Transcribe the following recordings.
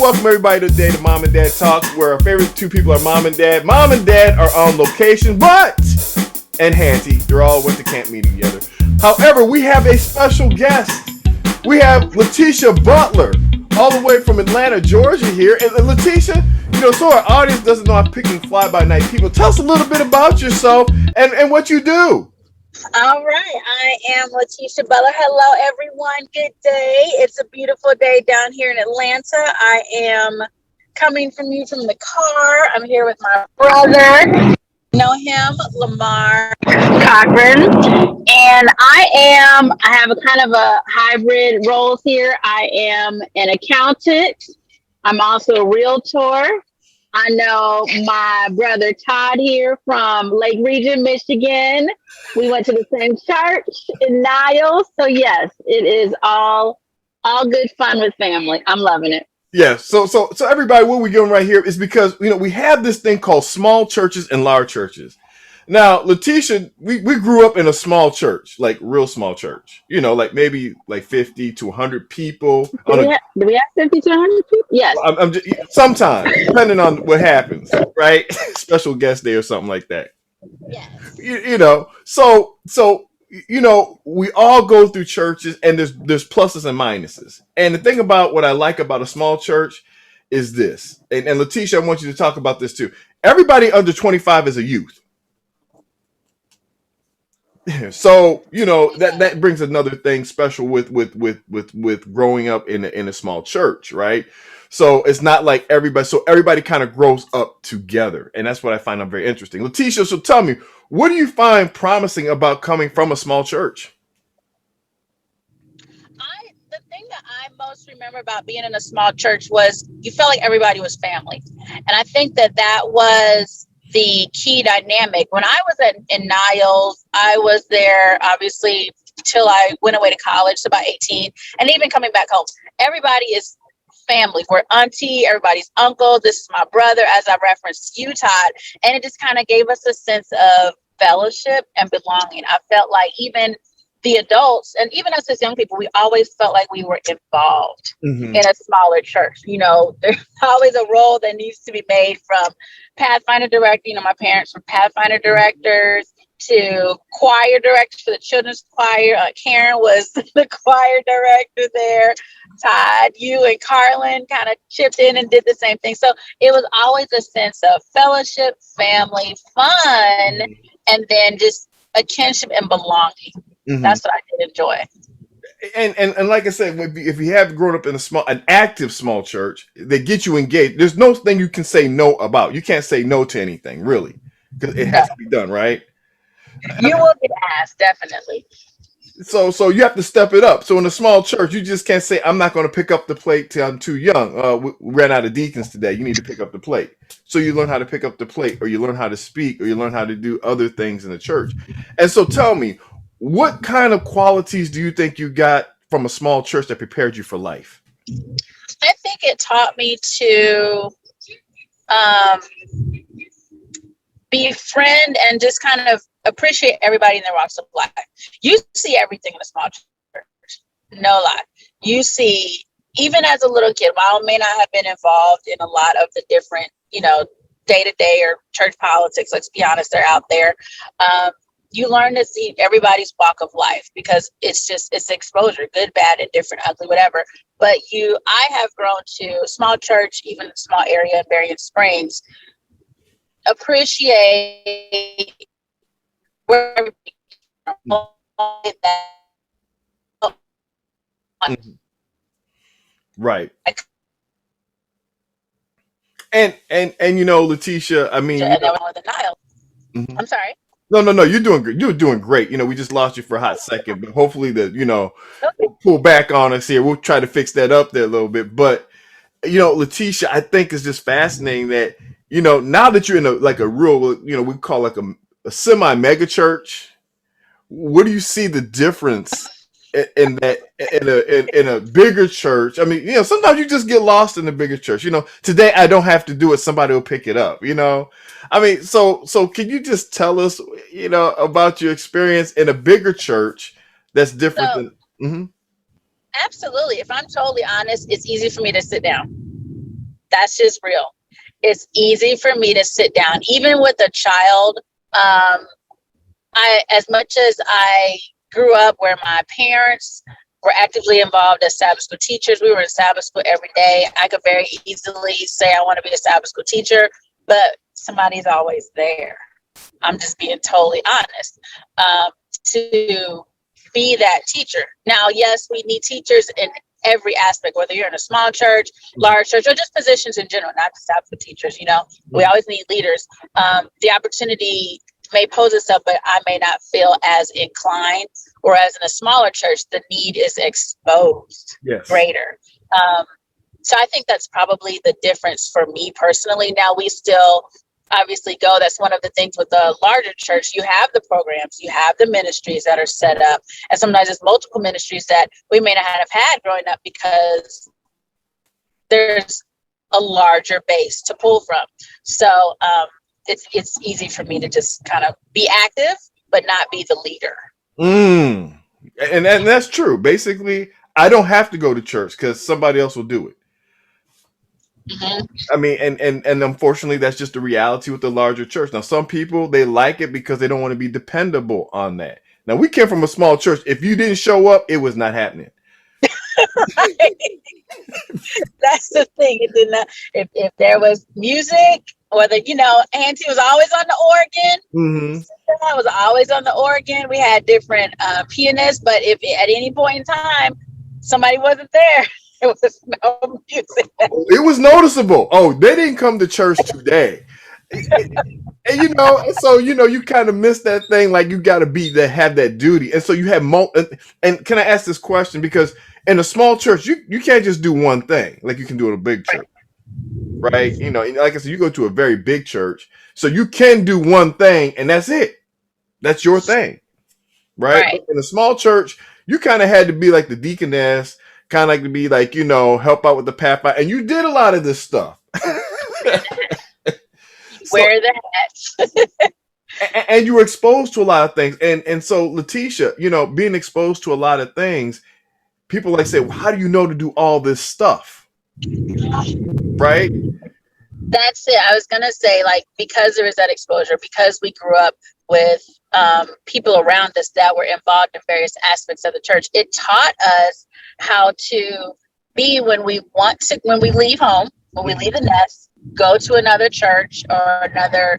welcome everybody today to Mom and Dad Talks, where our favorite two people are Mom and Dad. Mom and Dad are on location, and Hanty, they're all went to camp meeting together. However, we have a special guest. We have Letitia Butler, all the way from Atlanta, Georgia here. And Letitia, so our audience doesn't know I'm picking fly-by-night people. Tell us a little bit about yourself and what you do. All right. I am Letitia Butler. Hello, everyone. Good day. It's a beautiful day down here in Atlanta. I am coming from the car. I'm here with my brother. Know him, Lamar Cochran. And I have a kind of a hybrid roles here. I am an accountant. I'm also a realtor. I know my brother Todd here from Lake Region, Michigan. We went to the same church in Niles. So yes, it is all good fun with family. I'm loving it. Yes. So everybody, what we're doing right here is because, we have this thing called small churches and large churches. Now, Letitia, we grew up in a small church, like real small church, like maybe like 50 to 100 people. Do we have 50 to 100 people? Yes. I'm just, sometimes, depending on what happens, right? Special guest day or something like that. Yes. So we all go through churches, and there's pluses and minuses. And the thing about what I like about a small church is this, and Letitia, I want you to talk about this too. Everybody under 25 is a youth. So that brings another thing special with growing up in a small church, right? So it's not like everybody kind of grows up together, and that's what I find very interesting. Letitia, so tell me, what do you find promising about coming from a small church? The thing that I most remember about being in a small church was you felt like everybody was family, and I think that was the key dynamic. When I was in Niles, I was there obviously till I went away to college, so about 18, and even coming back home, everybody is family. We're auntie, everybody's uncle. This is my brother, as I referenced you, Todd, and it just kind of gave us a sense of fellowship and belonging. I felt like even the adults and even us as young people, we always felt like we were involved in a smaller church. There's always a role that needs to be made, from Pathfinder director. My parents were Pathfinder directors to choir directors for the children's choir. Karen was the choir director there. Todd, you and Carlin kind of chipped in and did the same thing. So it was always a sense of fellowship, family, fun, and then just a kinship and belonging. That's what I did enjoy. And like I said, if you have grown up in an active small church, they get you engaged. There's no thing you can say no about. You can't say no to anything, really, because it has to be done, right? You will get asked, definitely. So you have to step it up. So in a small church, you just can't say, I'm not going to pick up the plate till I'm too young. We ran out of deacons today. You need to pick up the plate. So you learn how to pick up the plate, or you learn how to speak, or you learn how to do other things in the church. And so tell me, what kind of qualities do you think you got from a small church that prepared you for life? I think it taught me to befriend and just kind of appreciate everybody in their walks of life. You see everything in a small church. No lie. You see, even as a little kid, while I may not have been involved in a lot of the different, day-to-day or church politics, let's be honest, they're out there. You learn to see everybody's walk of life, because it's exposure, good, bad, and different, ugly, whatever. But I have grown to a small church, even a small area in Berrien Springs, appreciate where right. And Letitia, I mean, I'm sorry. No, you're doing great. You're doing great. We just lost you for a hot second, but hopefully we'll pull back on us here. We'll try to fix that up there a little bit. But Letitia, I think it's just fascinating that now that you're in a real, we call like a semi mega church. What do you see the difference in that in a bigger church? I mean, sometimes you just get lost in the bigger church. Today I don't have to do it; somebody will pick it up. I mean, so can you just tell us, about your experience in a bigger church that's different than? Absolutely. If I'm totally honest, it's easy for me to sit down. That's just real. It's easy for me to sit down, even with a child. As much as I grew up where my parents were actively involved as Sabbath school teachers, we were in Sabbath school every day. I could very easily say I want to be a Sabbath school teacher, but somebody's always there. I'm just being totally honest. To be that teacher. Now, yes, we need teachers in every aspect, whether you're in a small church, large church, or just positions in general, not just Sabbath teachers. We always need leaders. The opportunity may pose itself, but I may not feel as inclined. Whereas in a smaller church, the need is exposed greater. So I think that's probably the difference for me personally. Now we still obviously go. That's one of the things with the larger church. You have the programs, you have the ministries that are set up. And sometimes it's multiple ministries that we may not have had growing up because there's a larger base to pull from. So it's easy for me to just kind of be active, but not be the leader. And that's true. Basically, I don't have to go to church because somebody else will do it. Mm-hmm. I mean, and unfortunately, that's just the reality with the larger church. Now, some people, they like it because they don't want to be dependable on that. Now, we came from a small church. If you didn't show up, it was not happening. Right. That's the thing. It did not. If there was music, whether Auntie was always on the organ. Mm-hmm. I was always on the organ. We had different pianists, but if at any point in time somebody wasn't there, it was no music. It was noticeable. Oh, they didn't come to church today. And so you kind of miss that thing. Like you got to be that, have that duty. And so you have and can I ask this question? Because in a small church, you can't just do one thing like you can do in a big church, right? Like I said, you go to a very big church, so you can do one thing, and that's it. That's your thing, right? But in a small church, you kind of had to be like the deaconess, kind of like to be like help out with the path, and you did a lot of this stuff. Wear the hat. And you were exposed to a lot of things. And so, Letitia, being exposed to a lot of things, people like say, well, how do you know to do all this stuff? Right? That's it. I was going to say, like, because there is that exposure, because we grew up with people around us that were involved in various aspects of the church, it taught us how to be when we leave home, when we leave the nest, go to another church or another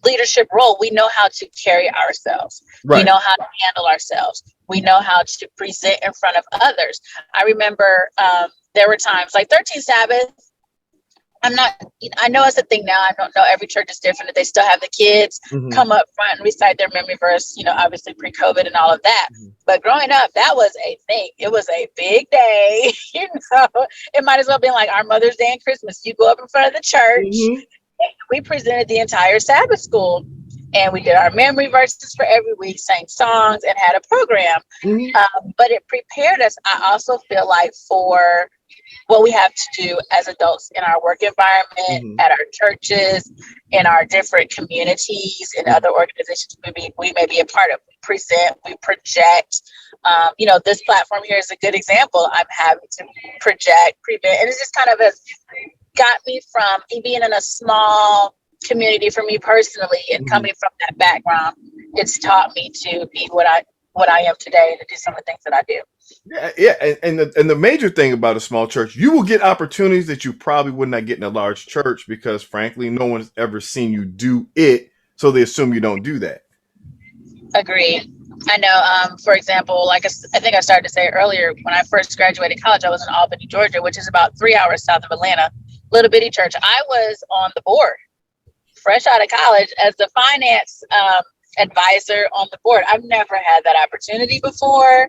leadership role. We know how to carry ourselves. Right. We know how to handle ourselves. We know how to present in front of others. I remember there were times like 13 Sabbath. I know it's a thing now. I don't know. Every church is different. If they still have the kids come up front and recite their memory verse, obviously pre-COVID and all of that. But growing up, that was a thing. It was a big day. It might as well be like our Mother's Day and Christmas. You go up in front of the church. We presented the entire Sabbath school, and we did our memory verses for every week, sang songs, and had a program. But it prepared us, I also feel like, for what we have to do as adults in our work environment, at our churches, in our different communities, in other organizations we may be a part of. We present, we project. This platform here is a good example. I'm having to project, prevent, and it just kind of has got me from being in a small community for me personally and coming from that background. It's taught me to be what I am today and to do some of the things that I do. Yeah, and the major thing about a small church, you will get opportunities that you probably would not get in a large church because, frankly, no one's ever seen you do it, so they assume you don't do that. Agreed. I know, for example, like I think I started to say earlier, when I first graduated college, I was in Albany, Georgia, which is about 3 hours south of Atlanta, little bitty church. I was on the board, fresh out of college, as the finance advisor on the board. I've never had that opportunity before.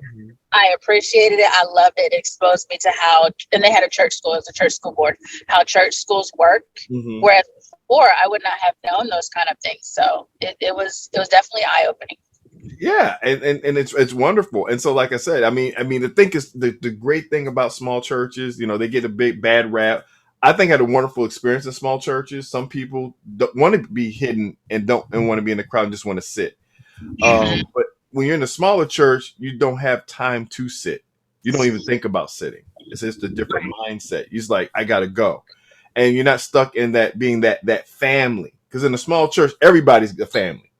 I appreciated it. I loved it. It exposed me to how, and they had a church school, as a church school board, how church schools work. Whereas before, I would not have known those kind of things. So it was definitely eye opening. Yeah, and it's wonderful. And so, like I said, I mean, the thing is, the great thing about small churches, they get a big bad rap. I think I had a wonderful experience in small churches. Some people don't want to be hidden and want to be in the crowd and just want to sit. But when you're in a smaller church, you don't have time to sit. You don't even think about sitting. It's just a different mindset. You're just like, I gotta go, and you're not stuck in that being that family. Because in a small church, everybody's a family.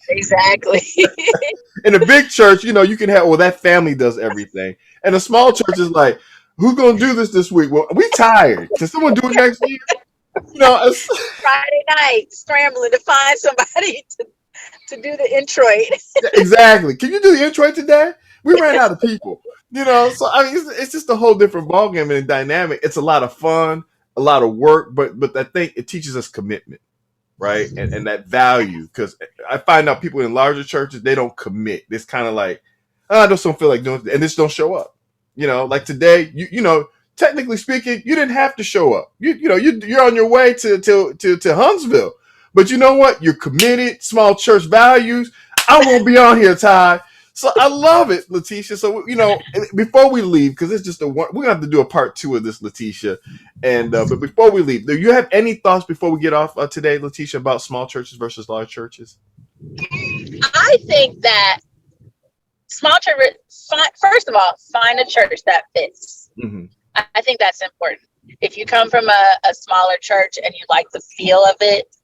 Exactly. In a big church, you can have, well, that family does everything. And a small church is like, who's gonna do this week? Well, we tired. Can someone do it next week? It's, Friday night, scrambling to find somebody to do the introit. exactly. Can you do the intro today? We ran out of people. So I mean, it's just a whole different ballgame and dynamic. It's a lot of fun, a lot of work, but I think it teaches us commitment, right? And that value, because I find out people in larger churches, they don't commit. It's kind of like, I just don't feel like doing it, and just don't show up. Like today, technically speaking, you didn't have to show up. You're on your way to Huntsville, but you know what? You're committed. Small church values. I won't be on here, Ty. So I love it, Letitia. So before we leave, because it's just we're gonna have to do a part 2 of this, Letitia. And but before we leave, do you have any thoughts before we get off today, Letitia, about small churches versus large churches? I think that small church, first of all, find a church that fits. Mm-hmm. I think that's important. If you come from a smaller church and you like the feel of it,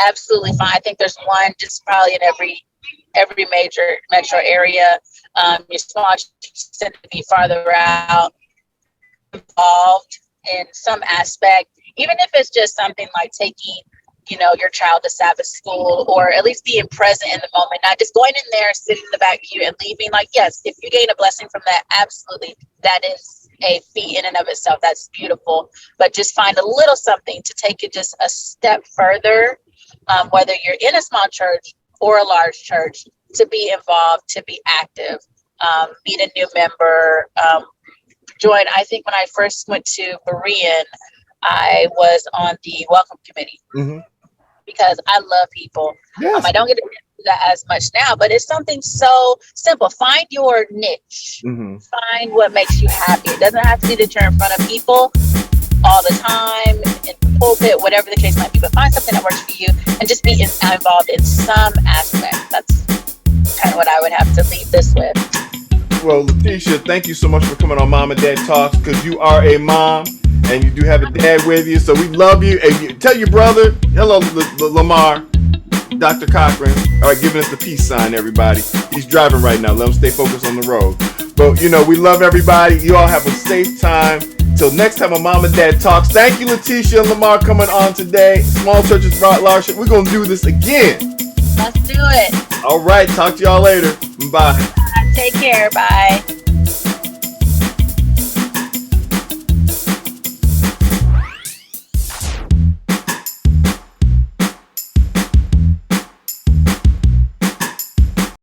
absolutely fine. I think there's one just probably in every major metro area. Your small churches tend to be farther out, involved in some aspect, even if it's just something like taking your child to Sabbath school, or at least being present in the moment, not just going in there, sitting in the back of you and leaving. Like, yes, if you gain a blessing from that, absolutely, that is a feat in and of itself. That's beautiful. But just find a little something to take it just a step further, whether you're in a small church or a large church, to be involved, to be active, meet a new member, join. I think when I first went to Berean, I was on the welcome committee. Mm-hmm. Because I love people. Yes. I don't get to do that as much now, but it's something so simple. Find your niche. Mm-hmm. Find what makes you happy. It doesn't have to be that you're in front of people all the time, in the pulpit, whatever the case might be, but find something that works for you and just be involved in some aspect. That's kind of what I would have to leave this with. Well, Letitia, thank you so much for coming on Mom and Dad Talks, because you are a mom and you do have a dad with you, so we love you. And tell your brother, hello, Lamar, Dr. Cochran. All right, giving us the peace sign, everybody. He's driving right now. Let him stay focused on the road. But, we love everybody. You all have a safe time. Till next time on Mom and Dad Talks. Thank you, Letitia and Lamar, coming on today. Small churches brought large. We're going to do this again. Let's do it. All right. Talk to y'all later. Bye. Take care. Bye.